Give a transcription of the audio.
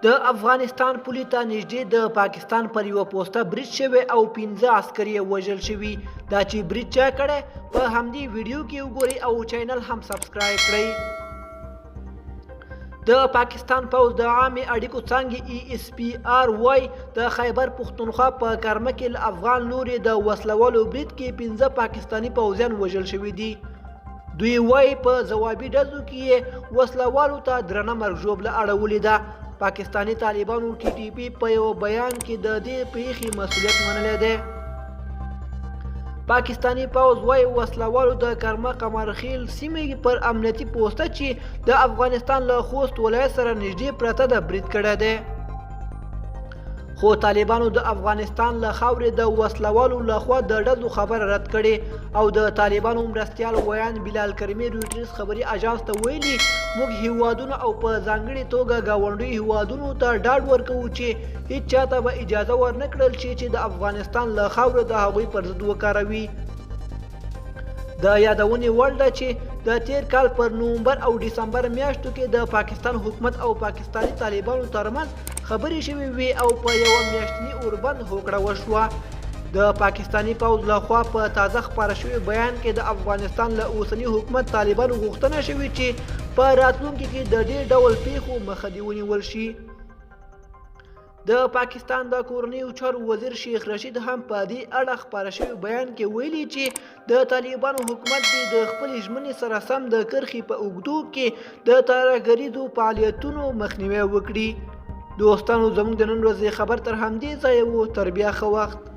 د افغانستان پولې ته نږدې د پاکستان پر یوه پوسته برید شوی او 15 عسکر یې وژل شوي. دا چې برید چا کړی په همدې ویډیو کې وګورئ او چینل هم سبسکرایب کړئ. د پاکستان پوځ د عامې اړیکو څانګې ESPR وایي د خیبر پښتونخوا په کرمه کې له افغان لوري د وسلوالو برید کې 15 پاکستاني پوځیان وژل شوي دي. دوی وایي په ځوابي ډزو کې یې وسلوالو ته درنه مرګ ژوبله اړولې ده. پاکستانی طالبانو TTP په یو بیان کې د دې پیښې مسؤلیت منلی دی. پاکستانی پوځ وایي وسلوالو د کرمه قمرخیل سیمې پر امنیتي پوسته چې د افغانستان له خوست ولایت سره نږدې پرته ده برید کړی دی. خو طالبانو د افغانستان له خاورې د وسلوالو لخوا د ډزو خبره رد کړې او د طالبانو مرستیال ویان بلال کریمي رویټرز خبري اژانس ته ویلي موږ هیوادونو او په ځانګړې توګه ګاونډیو هیوادونو ته ډاډ ورکوو چې هیڅ چاته به اجازه ورنه کړل شي چې د افغانستان له خاورې د هغوی پر ضد وکاروي. د یادونې وړ ده چې د تیر کال پر نومبر او ډسمبر میاشتو کې د پاکستان حکومت او پاکستانی طالبانو ترمنځ خبرې شوې وي او په یوه میاشتني اوربند هوکړه وشوه. د پاکستانی پوځ لخوا په تازه خپاره شوي بیان کې د افغانستان له اوسني حکومت طالبانو غوښتنه شوې چې په راتلونکي کې د دې ډول پیښو مخه دې ونیول شي. د پاکستان د کورنیو چارو وزیر شیخ رشید هم په دې اړه خپاره شوي بیان کې ویلي چې د طالبانو حکومت دې د خپلې ژمنې سره سم د کرښې په اوږدو کې د ترهګریزو فعالیتونو مخنیوی وکړي. دوستانو زموږ د نن ورځې خبر تر همدې ځایه و. تر بیا ښه وخت.